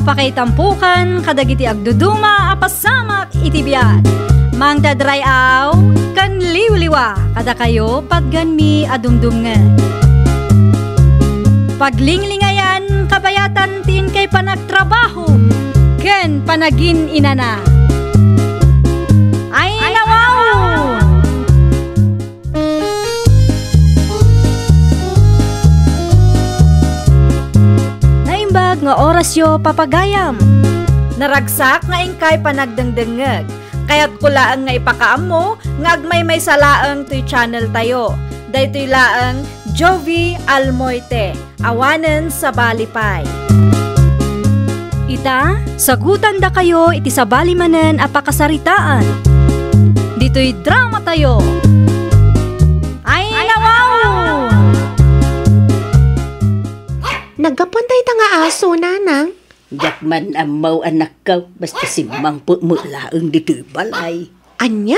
Apakaitampukan kadagiti agduduma apasamak iti biat. Mang dadrayaw kan liwliwa kada kayo patganmi adumdumngen. Paglinglingayan kabayatan tin kay panagtrabaho ken panagin inana. Ay nawaw! Naimbag nga orasyo papagayam. Naragsak nga ingkay panagdengdengeg. Kaya't kulaang nga ipakaam mo, nga agmay salaang to'y channel tayo. Daytoy laang Jovi Almoite, awanen sa balipay. Ita, sagutan da kayo iti sa balimanen apakasaritaan. Dito'y drama tayo. Ay nawaw! Nagkapuntay ta nga aso, nanang. Jakman amaw anak ka, basta simang po mulaang dito'y balay. Anya?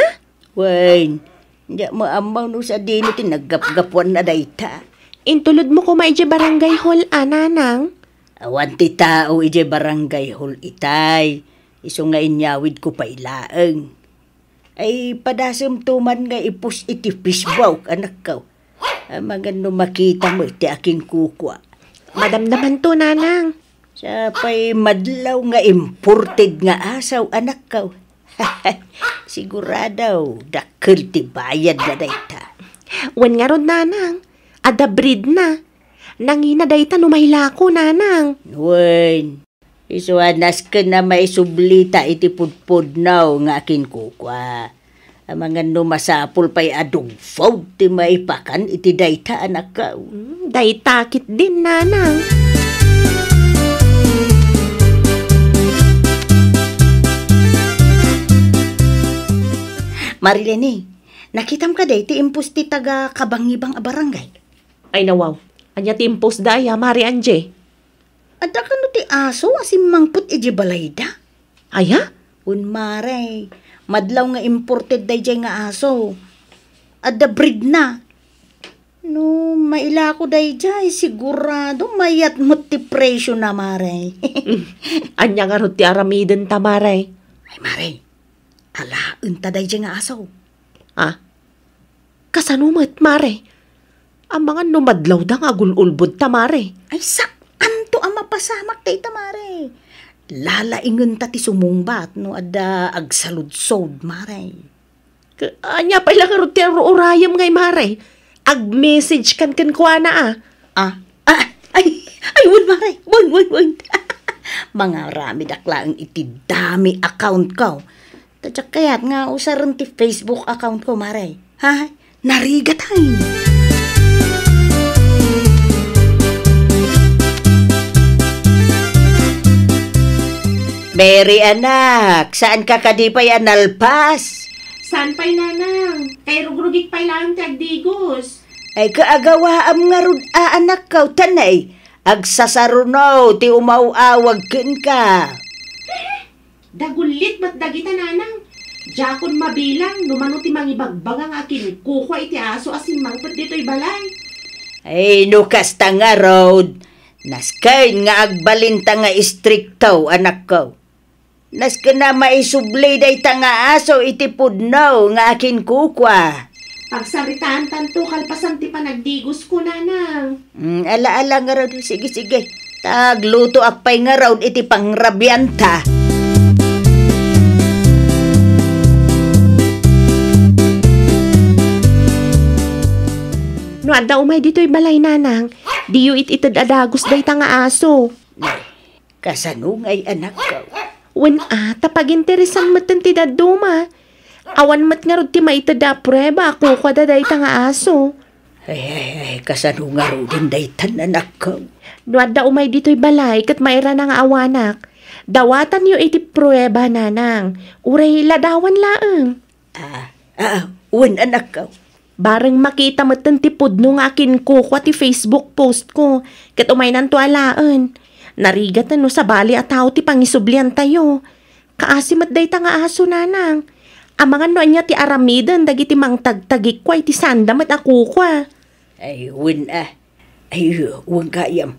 Wain, jak mo amaw no sa dino tinagap-gapuan na dayta. Intulod mo ko maidya barangay hall, nanang. Awan ti tao ije barangay hall itay. Iso nga inyawid ko pa ilaang. Ay padasam tuman nga ipus iti fishbawk anak ka. Mga no makita mo iti aking kukwa. Madamdaman to, nanang. Sa pa'y madlaw nga imported nga asaw anak ka. Siguradaw, dakil ti bayad na dayta. Wan nga rod, nanang. Ada breed na. Nangina dayta numayla ko, nanang. Wan. Isuanas ka na may sublita iti pudpud now nga akin kukwa. Ang mga numasapul pa'y adugfaw ti maipakan iti dayta anak ka. Daytakit din, nanang. Marilene, nakitam ka day ti impus ti taga kabangibang a barangay. Ay nawaw. Anya ti impos daya, Mari Anje. Ada ka no ti aso asim mangput iji balayda. Aya? Mare, madlaw nga imported day jay nga aso. Ada breed na. No, maila ko day jay, sigurado mayat mo ti presyo na, Mare. Anya nga ro ti aramiden ta, Mare. Ay, Mare, alaen ta day jay nga aso. Kasanumat, Mare. Ang mga numadlaw da nga agululbod ta, Mare. Ay, saan to ang mapasamak day ta, Mare? Lalaingan ta ti sumungbat, no, ada agsaludsod, Mare. Anya pa ilang ro ti urayam ngay, Mare. Ag-message kan kwa na, Ay, wun, Mare. Wun. Mga rami dakla ang iti dami account ko. Tadyak kaya't nga usaran ti Facebook account ko, Mare. Ha? Narigat hay. Mary anak, saan ka kadipay analpas? Saan pa'y nanang? Kay rugrugik pa'y lang tagdigos. Ay kaagawaam nga rud anak ka, tanay. Agsasarunaw, ti umawawag kin ka. Dagulit ba't dagita, nanang? Jakon mabilang, numano ti mangibagbag ang akin kukwa iti aso asin mangpet dito'y balay. Ay, nukas ta nga road. Naskain nga agbalinta nga istriktaw, anak ko. Naska na maisublay day ta nga aso iti pudnaw nga akin kukwa. Pagsaritaan tanto kalpasan ti panagdigos ko, nanang. Ala-ala nga road. Sige. Tagluto akpay nga road iti pangrabyanta. No, anda umay dito'y balay, nanang. Diyo ititad adagos day ta nga aso. Kasanungay anak ko. Wen tapag-interesan mo ti daduma. Awan mat nga rod ti maitada prueba ako kada day ta nga aso. Ay, kasanunga ro din daytan anak ko. No, anda umay dito'y balay kat maira na nga awanak. Dawatan yo iti prueba, nanang. Uray ladawan laeng. Wen anak ko. Bareng makita mo ti pudno nga akin kukwa ti Facebook post ko. Kat umay nanto alaan. Narigat na no sa bali at tao ti pangisublian tayo. Kaasimat day ta nga aso, nanang. Ang mga no niya ti aramidan dagiti mang tagtagik kwa iti sandamat ako kwa. Ay, wen Ay, wen kayam.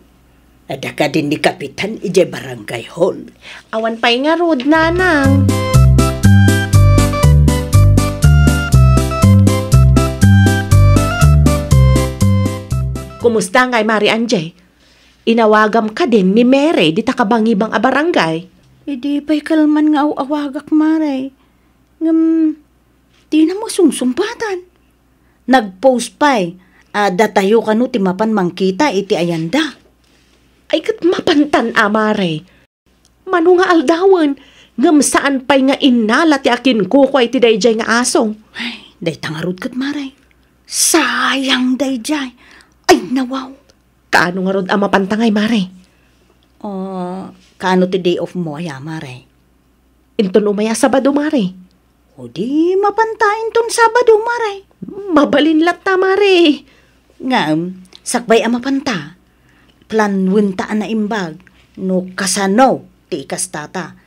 Ada ka din ni Kapitan ije barangay hall. Awan pa'y nga rod, nanang. Kumusta ngay, Mari Anjay? Inawagam ka din ni Mere di takabangibang a barangay. Di pa'y kalman nga awagak, Maray. Di na mo sumsumpatan. Nag-post pa'y, datayo ka no ti mapan mangkita iti ayanda. Ay kat mapantan, Mare. Mano nga aldawan, ngam saan pa'y nga inala ti akin kukway ti dayjay nga asong. Ay, day tangarod kat, Maray. Sayang dayjay. Ay, nawaw. Kaano nga rod ang mapantangay, Mare? Kaano ti day off mo, Maray? Inton umaya Sabado, Mare. O di mapantain ton Sabado, Maray. Mabalinlat ta, Mare. Nga, sakbay ang mapanta. Planwen taan na imbag. No kasano, ti ikastata.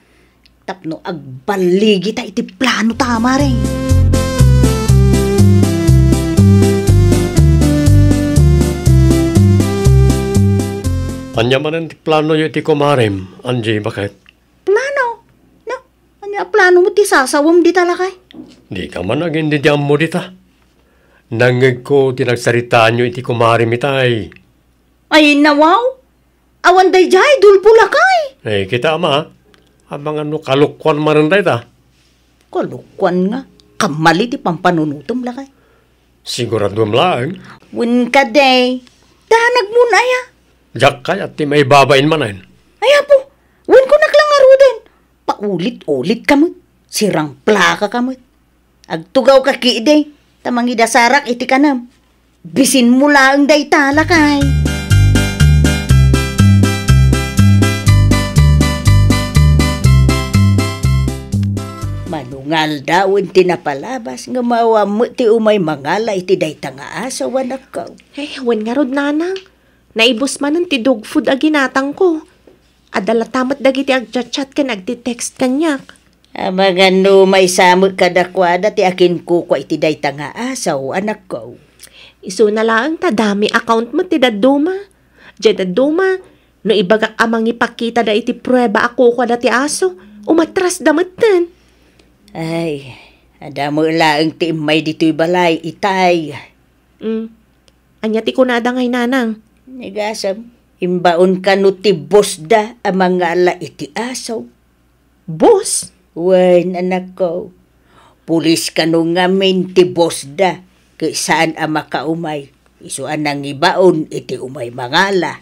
Tapno agbaligi ta iti plano ta, Maray. Anya man ti plano yu ti kumarim, Anjay, bakit? Plano? No, anya plano mo ti sasawam di talakay? Di ka man agin di mo dita. Nangag ko tinagsaritaan yu iti kumarim itay. Ay, nawaw. Awan day jay, dulpula kay. Eh, kita ama, abang ano kalukwan maranday ta. Kalukwan nga. Kamali ti pampanunutom lakay. Sigurado lang. Win ka day. Danag mo na ya. Jak kay at ti may babain manan. Ay, apo. Win ko naklangaro din. Paulit-ulit ka mo. Sirang plaka ka mo. Agtugaw ka ki day. Tamang idasarak iti kanam. Bisin mo lang day talakay. Manungal daw ti napalabas nga mawa mo ti umay mangala iti dayta nga asawan akaw. Eh, wen nga rod, nanang. Naibos man ti dog food a ginatang ko. Adala tamat dagiti agchat-chat ka nagti-text kanyak. Amagan no may samot kadakwada ti akin kukwa iti dayta nga asaw anak ko. Iso na lang ta dami account mo ti daduma. Diya daduma, no ibagak amang ipakita da iti prueba ako kwa dati aso, umatras damatan. Ay, adamo laang ti imay dito'y balay, itay. Anya ti kunada ngay, nanang. Nagasam, imbaon ka no ti boss da amang ala iti asaw. Boss? Wen, anak ko. Pulis ka no ngamin ti boss da. Kay saan ang makaumay. Isuan nang ibaon iti umay mangala.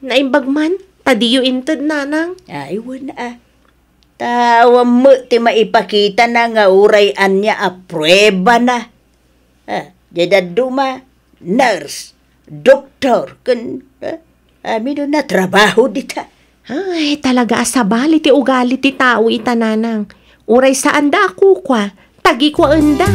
Naimbag man, tadiyo inted, nanang. Ay, wala. Tawa mo ti maipakita na nga urayan niya a prueba na. Duma, nurse, doktor, amin na trabaho dita. Ay, talaga asabali ti ugali ti tao itananang. Uray saan da ako kwa, tagi kwa enda.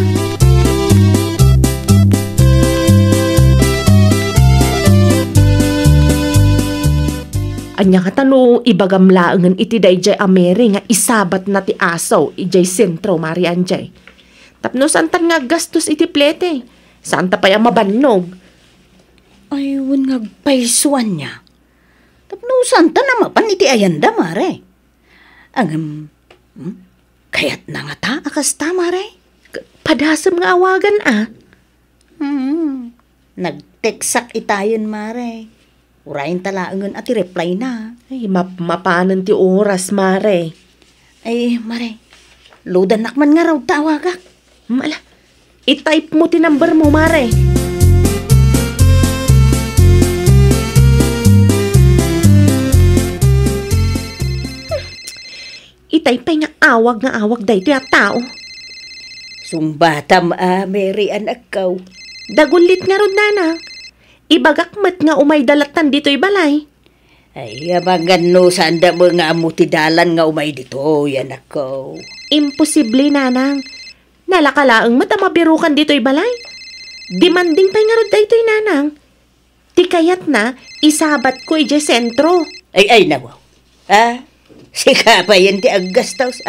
Anya ka tano, ibagamlaangan iti dayjay amere nga isabat na ti asaw, ijay sentro, Mari Anjay. Tapno saan tan nga gastos iti plete? Saan ta pa'y mabannog? Ay, wan nga paisuan niya. Tapno saan ta na mapan iti ayanda, Mare? Kayat na nga ta, akas ta, Mare? Padasam nga awagan, Nag-teksak itayon, Mare. Urayin talaangan at i-reply na. Ay, mapanan ti oras, Mare. Ay, Mare, loadan nakman nga raw tawagak. Mala, i-type mo ti number mo, Mare. I-type pa nga awag dahito yung tao. Sumbatam Mary anak kaw. Dagulit nga rod, nana. Ibagakmat nga umay dalatan dito'y balay. Ay, abangan no, sanda mo nga amutidalan nga umay dito, anak ko. Imposible, nanang. Nalakalaang matamabirukan dito'y balay. Demanding pa nga rod dayto'y nanang. Ti kayat na, isabat ko ije sentro. Ay, nawaw. Sika pa yan ti aggastaws,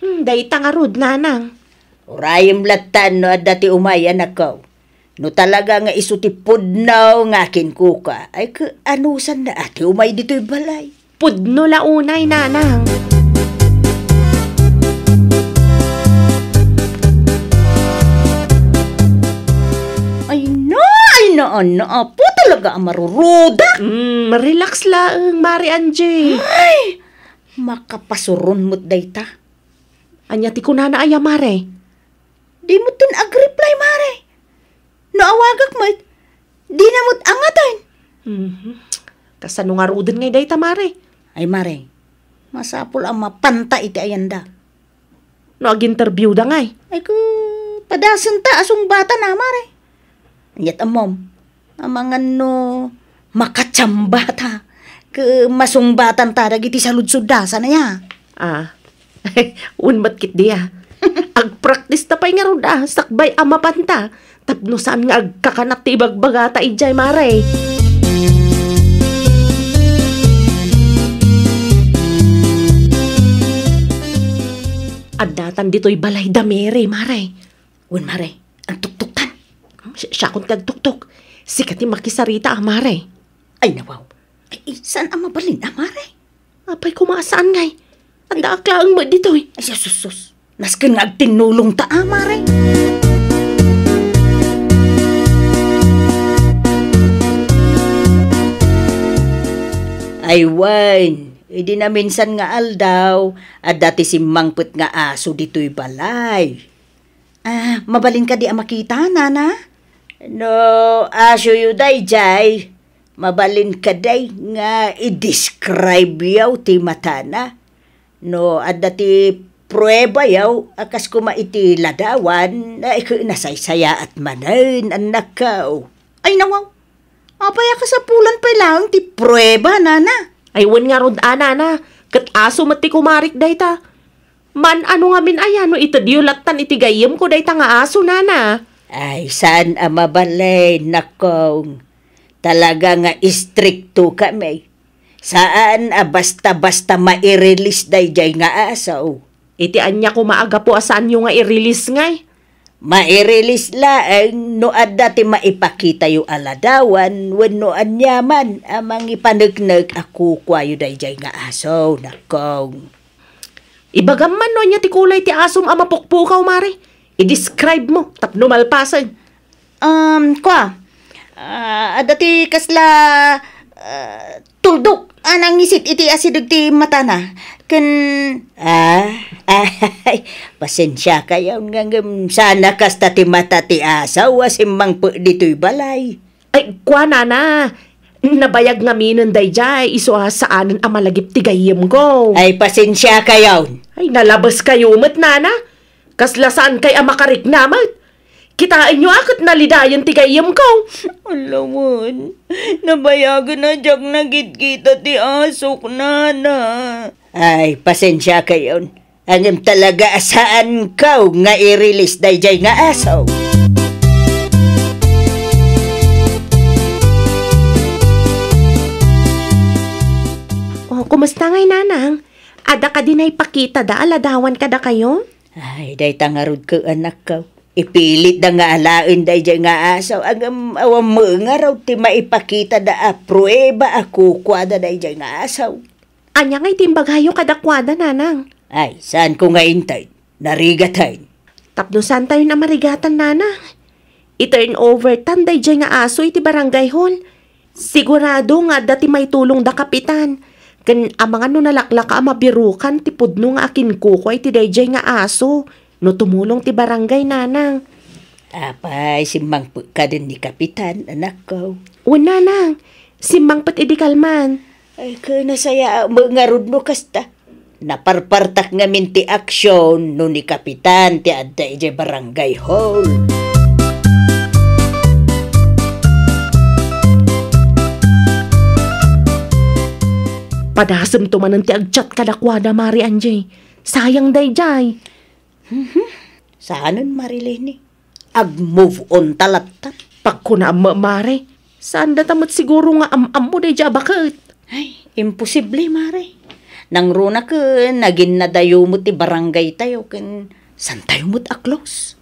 Dayta nga rod, nanang. Urayim latan no, at dati umay, anak ko. No talaga nga isutipod na nga akin kuka, ay anusan na ati umay dito'y balay. Pudno launay, nanang. Apo talaga ang maruruda. Relax lang, Mari Angie. Ay, makapasuron mo't dayta. Anya ti kunana aya, Mare. Di mo tin ag-reply, Mare. Naawagak mo't, di na mo't angatan. Kasano nga rudin ngay dayta, Mare. Ay, Mare, masapol ang mapanta iti ayanda. No, ag-interview da ngay. Ay, padasan ta asong bata na, Mare. Anyat amom, amangan no makatsamba ta. Masungbatan ta dagiti sa ludsudasa na ya. Unmat kit diya. Ag-practice ta pa'y nga ron sakbay amapanta. Tapno saan nga agkakanat ti ibagbagata ijay, Mare. Adatan dito'y balay damere, Mare. Mare, ang tuktukan. Siya kung tagtuktok. Sikat yung makisarita, Mare. Ay, nawaw. Ay, saan ang mabalin, Mare? Apay kumasaan ngay. Anda aklaang mo dito'y. Ay, sus. Naskin nga tinulong ta, Mare. Ay, Wine. Idi na minsan nga aldaw. At dati si Mangput nga aso dito'y balay. Mabalin ka di ang makita, nana? No, aso yu day, jay. Mabalin ka day nga i-describe yaw ti matana. No, at dati prueba yaw, akas kuma iti ladawan, na nasay-saya at manan, anak ka. Ay, nawaw. Apaya ka sa pulan pa lang ti prueba, nana. Ay, wan nga rod, nana. Kat aso mati kumarik day ta. Man, ano nga min ayan, no ito diulatan iti gayem ko day ta nga aso, nana. Ay, saan ang mabalay, nakong. Talaga nga istrikto kami. Saan basta-basta ma-release day jay nga asaw. Iti anya ko maaga po asaan yung nga i-release ngay. Ma-release laang no dati maipakita yung aladawan wenno anyaman amang ipanegneg ako kwayo day jay nga asaw, nakong. Ibagaman no niya ti kulay ti asom amapukpukaw, Mare. I-describe mo, tapno malpasan. Dati kasla tuldok anang isit iti asidag ti mata na. Pasensya kayo nga sana kasta ti mata ti asaw asimbang po dito'y balay. Ay, kwa nana. Nabayag nga minon day jay, iso saanan ang malagip ti gayem ko. Ay, pasensya kayo. Ay, nalabas kayo umat, nana. Kaslasaan kay amakarik namat. Kitain nyo akit nalidayan ti gayem ko. Alamon, nabayagan na jak nagit-kita ti asok, nana. Ay, pasensya kayo. Angam talaga asaan ka nga i-release day jay nga asaw. Kumusta ngay, nanang? Ada ka din ay pakita da, aladawan ka da kayo? Ay, day tangarod ko, anak ka. Ipilit da nga alain day jay nga asaw. Ang awam mo nga raw ti maipakita da prueba ako kwada day jay nga asaw. Anya ngay timbaghayo kadakwada, nanang. Ay, saan ko nga intay? Narigatan. Tapno saan tayo na marigatan, nanang? I-turn over tan day jay nga aso iti barangay hall. Sigurado nga dati may tulong da kapitan. Kan amang ano nalaklaka mabirukan ti pudno nga akin kuko iti dayjay nga aso. No tumulong ti barangay, nanang. Apay, simbang ka din ni kapitan, anak ko. Nanang, simbang pat idikalman. Ay, nasaya mga rudno kasta. Naparpartak nga minti aksyon no ni kapitan ti adda ijay barangay hall. Padasem to manan ti agchat kadakwada, Mari Angie. Sayang day jay. Saanan, Marilene? Ag-move on talatan. Pagkuna Mare. Saan datamot siguro nga am mo day jay bakit? Ay, imposible, Mare. Nang runa ka, naging nadayo mo ti barangay tayo. San tayo mo't aklos?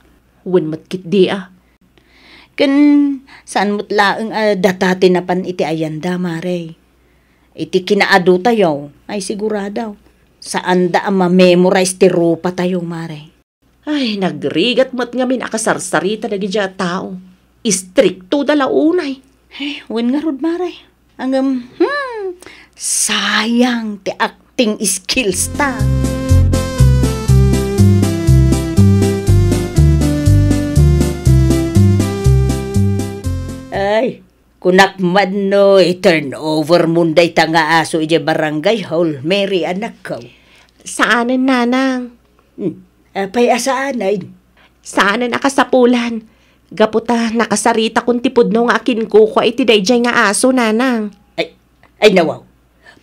Wen matkit di ah. Kan saan mo't laeng data tinapan iti ayanda, mare. Iti kinaado tayo, ay siguradaw. Saan da ang ma-memorize ti rupa tayo, mare. Ay, nagrigat mo't ngamin akasarsarita na gidya tao. Istrikto dala unay. Ay, wen nga rod, mare. Ang, sayang ti acting skills ta. Ay, kunakman no, i-turn over munday ta nga aso ije barangay hall, Mary anak ko. Saanan, nanang? Apay asaanay. Saanan akasapulan? Gaputa, nakasarita kung tipudno nga akin kuko iti dayjay nga aso, nanang. Ay nawaw,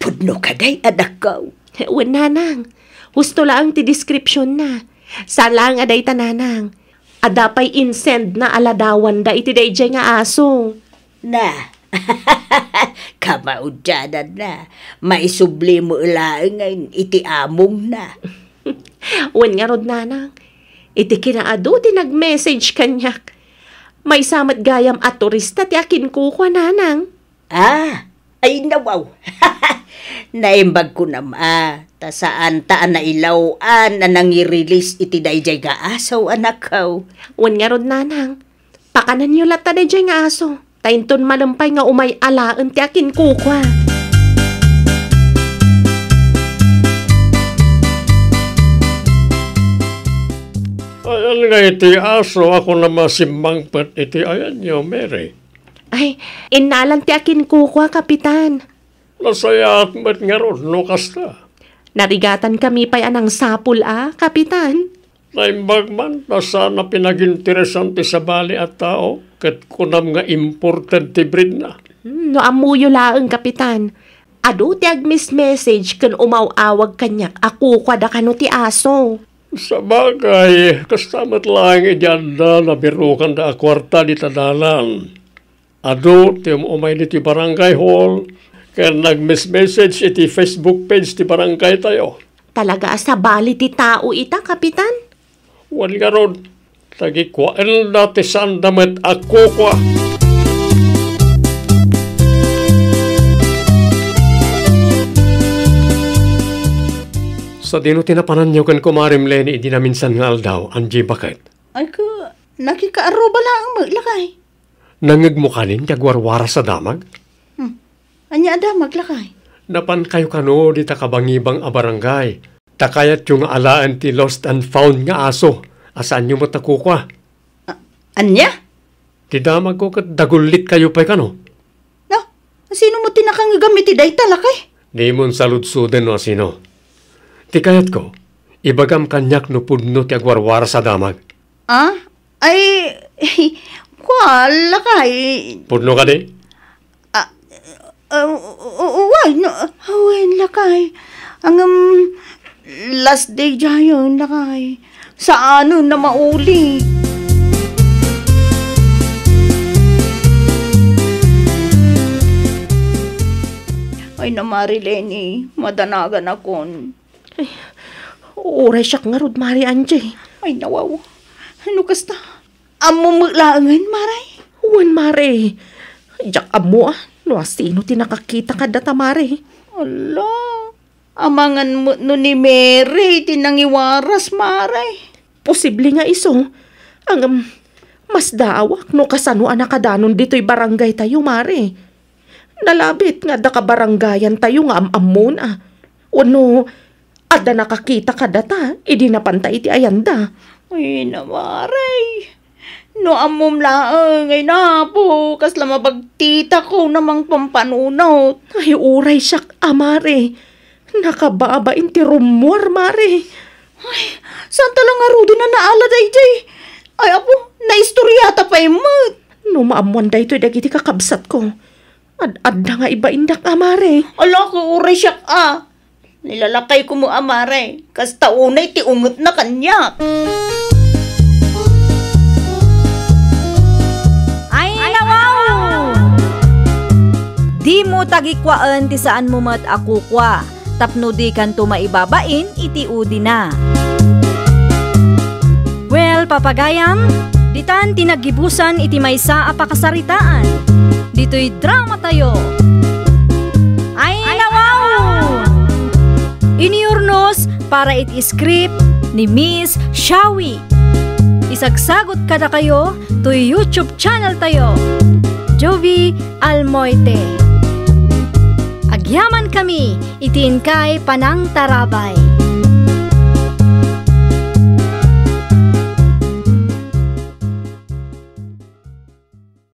pudno kaday anak ko. Wen, nanang. Husto lang ti description na. Salang aday ta, nanang. Adapay insend na aladawan da iti dayjay nga aso. Na, kamaudyanan na. Maisubli mo ilaang ngayon iti among na. Wen nga rod, nanang. Iti kinaado ti nag-message kanyak. May samat gayam at turista ti akin kuko, nanang. Ay nawaw. Naimbag ko nama. Ta saan taan na ilawan na nangi-release iti dayjay nga aso, anak ko. Wen nga rod, nanang. Pakanan nyo lata dayjay nga aso. Tainton malampay nga umay alaan ti akin kuko. Ayan nga iti aso, ako na masimbangpat iti ayan nyo, Mary. Ay, inalan ti akin kuko, kapitan. Nasayaat mo't nga ron, no kasta. Narigatan kami pa'y anang sapul, kapitan. Naimbag man, na sana pinag-interesante sa bali at tao, kat kunam nga important ti breed na. No amuyo laeng, kapitan. Adu ti agmis-message kan umaw-awag kanyak, ako kada kano ti aso. Sa bagay, kastamat lang idyanda na birukan da kwarta di tadalan. Ado, ti umay di ti barangay hall, kaya nag-message iti Facebook page ti barangay tayo. Talaga sa bali ti tao ita, kapitan? Wan nga ron, tagikwaan na ti sandamet ako kwa. Sa dino tinapanan niyo kan kumarim Lenny, hindi na minsan nga aldaw, Angie, bakit? Ay ko, nakikaaro ba lang mo, lakay? Nangag mo kanin, kagwarwara sa damag? Anya damag, lakay? Napan kayo kano, di takabangibang abarangay. Takayat yung alaan ti lost and found nga aso. Asaan nyo matakukwa? Anya? Ti damag ko kat dagulit kayo pa'y kano? No, sino mo tinakang gamit ti dayta, lakay? Di mon saludsuden no sino. Ti kayat ko, ibagam kanyak no pudno ti agwarwara sa damag. Ay, kwa, lakay. Pudno ka di? Why, lakay. Ang last day jayon, lakay. Sa ano na mauli? Ay, namari, Lenny. Madanagan akon. Ay, oray siya nga rod, Mari Angie. Ay, nawaw. Ano kasta? Amo maglaangan, Maray? Wan, Mari. Diyak amo, no sino tinakakita ka data, Mari? Ala, amangan mo no ni Mary, tinangiwaras, Maray. Posible nga iso. Ang mas daawak no kasano anak kadanon dito'y barangay tayo, Mari. Nalabit nga da ka barangayan tayo nga amamon, Ano, ada nakakita ka data, idi napantay iti ayanda. Ay, namaray. No amom laang, ay napo, kasla mabagtita ko namang pampanunaw. Ay, uray siyak, Mari. Nakababain ti rumor, Mari. Ay, saan talang arudi na naala dayjay? Ay, apo, naistoryata pa imot. No maamuan daytoy dagiti kakabsat ko. Ad-adda nga iba indak, Mari. Ala ko, uray siyak, Nilalakay ko mo, Mare. Kas taunay ti ungot na kanya. Ay, nawaw! Di mo tagikwaan ti saan mo mat akukwa. Tapno di kan tumaibabain, iti udi na. Well, papagayam, Ditan tinagibusan iti maysa a pakasaritaan. Dito'y drama tayo. Ay nawaw! Iniurnos para iti script ni Miss Shawi. Isagsagot kada kayo to YouTube channel tayo. Jovi Almoite. Agyaman kami, itiin kay Panang Tarabay.